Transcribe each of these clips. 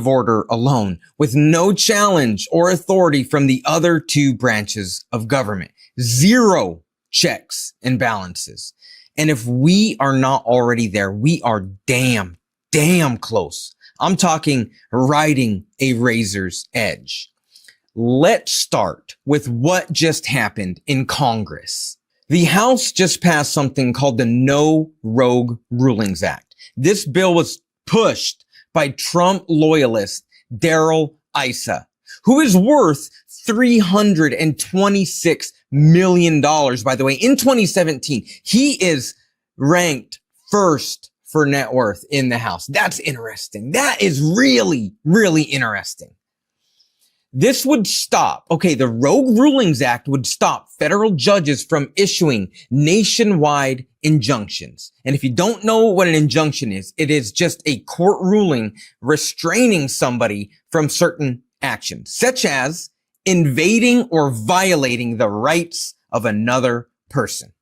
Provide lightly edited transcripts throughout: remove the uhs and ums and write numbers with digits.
order alone, with no challenge or authority from the other two branches of government. Zero checks and balances. And if we are not already there, we are damn close. I'm talking riding a razor's edge. Let's start with what just happened in Congress. The House just passed something called the No Rogue Rulings Act. This bill was pushed by Trump loyalist Darrell Issa, who is worth $326 million, by the way. In 2017, he is ranked first for net worth in the House. That's interesting. That is really interesting. This would stop, the Rogue Rulings Act would stop federal judges from issuing nationwide injunctions. And if you don't know what an injunction is, it is just a court ruling restraining somebody from certain actions, such as invading or violating the rights of another person.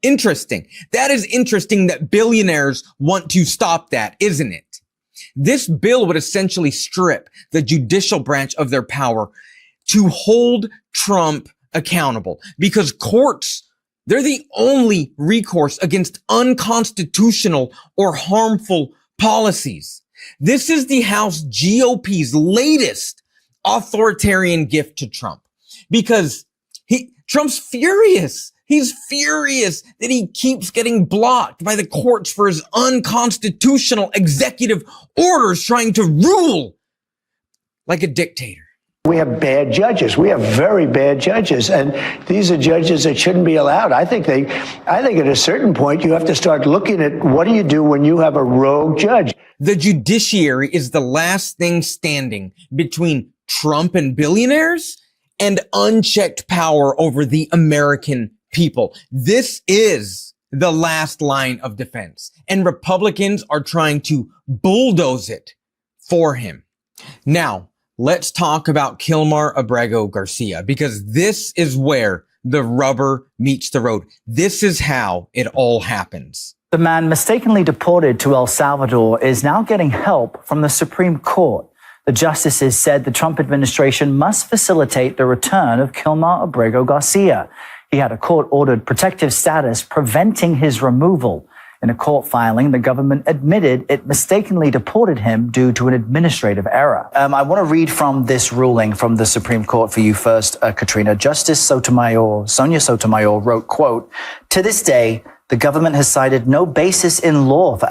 Interesting. That is interesting that billionaires want to stop that, isn't it? This bill would essentially strip the judicial branch of their power to hold Trump accountable, because courts, they're the only recourse against unconstitutional or harmful policies. This is the House GOP's latest authoritarian gift to Trump, because Trump's furious. He's furious that he keeps getting blocked by the courts for his unconstitutional executive orders, trying to rule like a dictator. We have bad judges. We have very bad judges. And these are judges that shouldn't be allowed. I think at a certain point, you have to start looking at what do you do when you have a rogue judge? The judiciary is the last thing standing between Trump and billionaires and unchecked power over the American people. This is the last line of defense, and Republicans are trying to bulldoze it for him. Now, let's talk about Kilmar Abrego Garcia, because this is where the rubber meets the road. This is how it all happens. The man mistakenly deported to El Salvador is now getting help from the Supreme Court. The justices said the Trump administration must facilitate the return of Kilmar Abrego Garcia. He had a court-ordered protective status preventing his removal. In a court filing, the government admitted it mistakenly deported him due to an administrative error. I want to read from this ruling from the Supreme Court for you first, Katrina. Justice Sonia Sotomayor wrote, quote, "To this day, the government has cited no basis in law for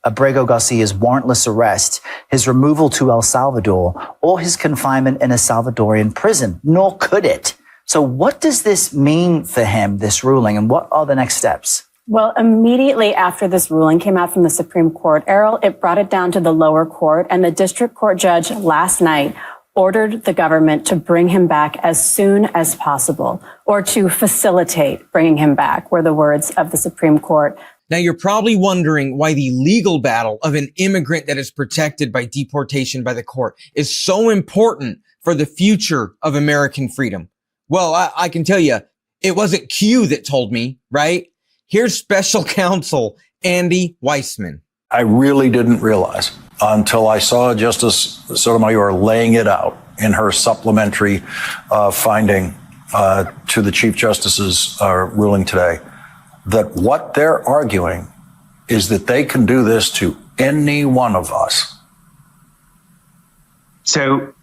Abrego Garcia's warrantless arrest, his removal to El Salvador, or his confinement in a Salvadorian prison, nor could it." So what does this mean for him, this ruling, and what are the next steps? Well, immediately after this ruling came out from the Supreme Court, Errol, it brought it down to the lower court, and the district court judge last night ordered the government to bring him back as soon as possible, or to facilitate bringing him back, were the words of the Supreme Court. Now, you're probably wondering why the legal battle of an immigrant that is protected by deportation by the court is so important for the future of American freedom. Well, I can tell you, it wasn't Q that told me, right? Here's special counsel Andy Weissman. I really didn't realize until I saw Justice Sotomayor laying it out in her supplementary finding to the Chief Justice's ruling today, that what they're arguing is that they can do this to any one of us. So,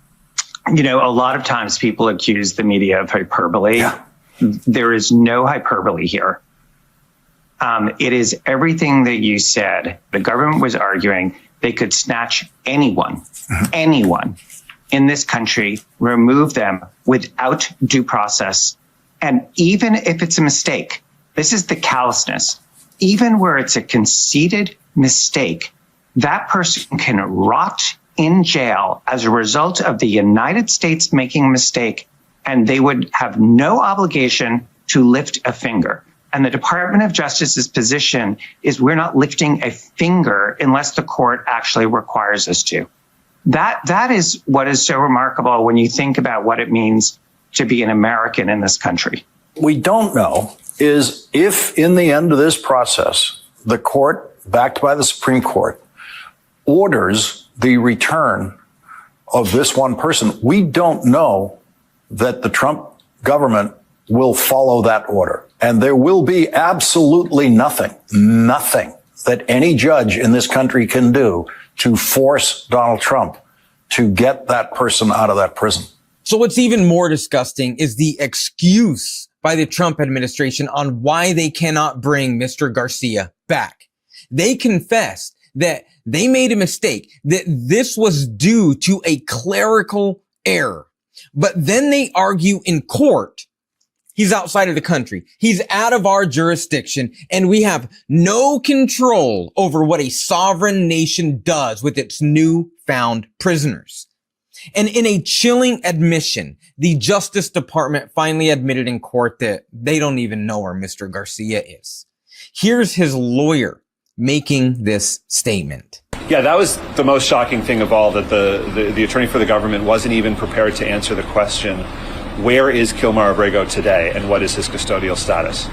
you know, a lot of times people accuse the media of hyperbole. Yeah. There is no hyperbole here. It is everything that you said. The government was arguing they could snatch anyone in this country, remove them without due process. And even if it's a mistake, this is the callousness, even where it's a conceded mistake, that person can rot in jail as a result of the United States making a mistake, and they would have no obligation to lift a finger. And the Department of Justice's position is we're not lifting a finger unless the court actually requires us to. That is what is so remarkable when you think about what it means to be an American in this country. We don't know is if in the end of this process, the court, backed by the Supreme Court, orders the return of this one person, we don't know that the Trump government will follow that order. And there will be absolutely nothing that any judge in this country can do to force Donald Trump to get that person out of that prison. So what's even more disgusting is the excuse by the Trump administration on why they cannot bring Mr. Garcia back. They confessed that they made a mistake, that this was due to a clerical error. But then they argue in court, he's outside of the country, he's out of our jurisdiction, and we have no control over what a sovereign nation does with its newfound prisoners. And in a chilling admission, the Justice Department finally admitted in court that they don't even know where Mr. Garcia is. Here's his lawyer making this statement. Yeah, that was the most shocking thing of all, that the attorney for the government wasn't even prepared to answer the question, where is Kilmar Abrego today and what is his custodial status?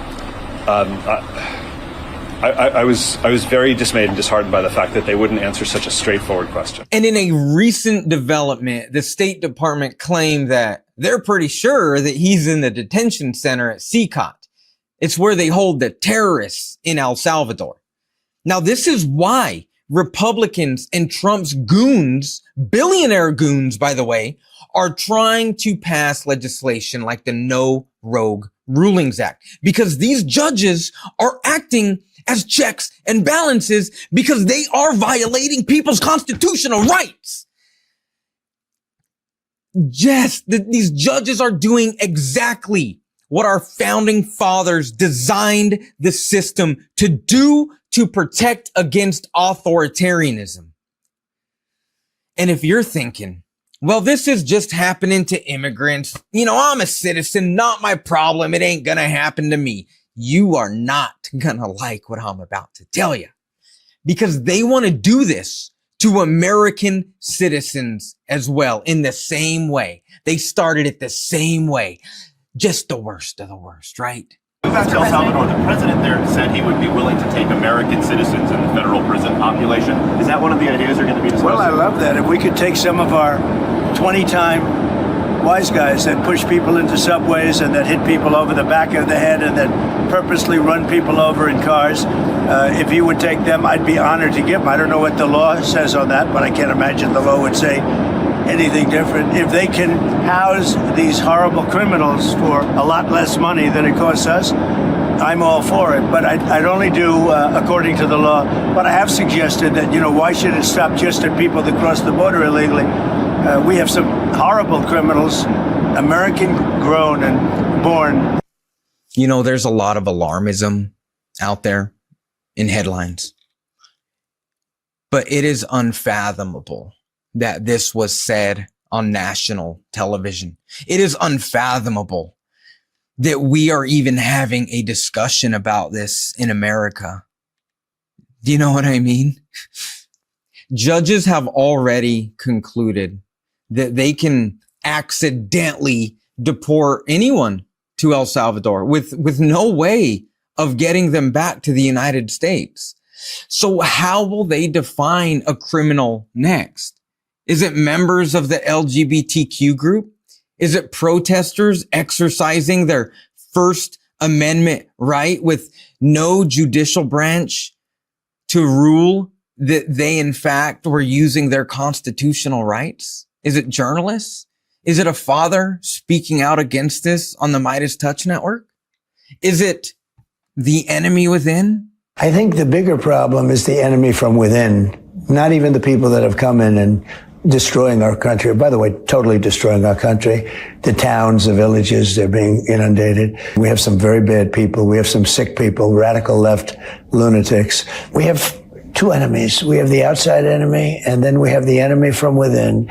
I was very dismayed and disheartened by the fact that they wouldn't answer such a straightforward question. And in a recent development, the State Department claimed that they're pretty sure that he's in the detention center at CCOT. It's where they hold the terrorists in El Salvador. Now, this is why Republicans and Trump's goons, billionaire goons, by the way, are trying to pass legislation like the No Rogue Rulings Act, because these judges are acting as checks and balances because they are violating people's constitutional rights. Yes, these judges are doing exactly what our founding fathers designed the system to do, to protect against authoritarianism. And if you're thinking, well, this is just happening to immigrants, I'm a citizen, not my problem, it ain't gonna happen to me, you are not gonna like what I'm about to tell you. Because they want to do this to American citizens as well, in the same way. They started it the same way. Just the worst of the worst, right? Back to El Salvador, the president there said he would be willing to take American citizens in the federal prison population. Is that one of the ideas you're going to be discussing? Well, I love that. If we could take some of our 20-time wise guys that push people into subways and that hit people over the back of the head and that purposely run people over in cars, if you would take them, I'd be honored to give them. I don't know what the law says on that, but I can't imagine the law would say anything different. If they can house these horrible criminals for a lot less money than it costs us, I'm all for it. But I'd only do according to the law. But I have suggested that, why should it stop just at people that cross the border illegally? We have some horrible criminals, American grown and born. There's a lot of alarmism out there in headlines. But it is unfathomable that this was said on national television. It is unfathomable that we are even having a discussion about this in America. Do you know what I mean? Judges have already concluded that they can accidentally deport anyone to El Salvador with no way of getting them back to the United States. So how will they define a criminal next? Is it members of the LGBTQ group? Is it protesters exercising their First Amendment right with no judicial branch to rule that they, in fact, were using their constitutional rights? Is it journalists? Is it a father speaking out against this on the Midas Touch Network? Is it the enemy within? I think the bigger problem is the enemy from within, not even the people that have come in and destroying our country. By the way, totally destroying our country. The towns, the villages, they're being inundated. We have some very bad people. We have some sick people, radical left lunatics. We have two enemies. We have the outside enemy, and then we have the enemy from within.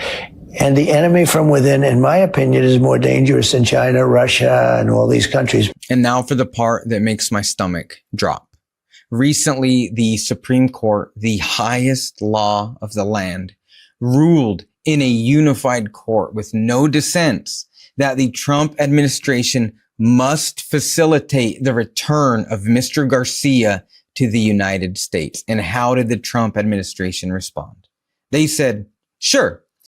And the enemy from within, in my opinion, is more dangerous than China, Russia, and all these countries. And now for the part that makes my stomach drop. Recently, the Supreme Court, the highest law of the land, ruled in a unified court with no dissents that the Trump administration must facilitate the return of Mr. Garcia to the United States. And how did the Trump administration respond? They said, sure,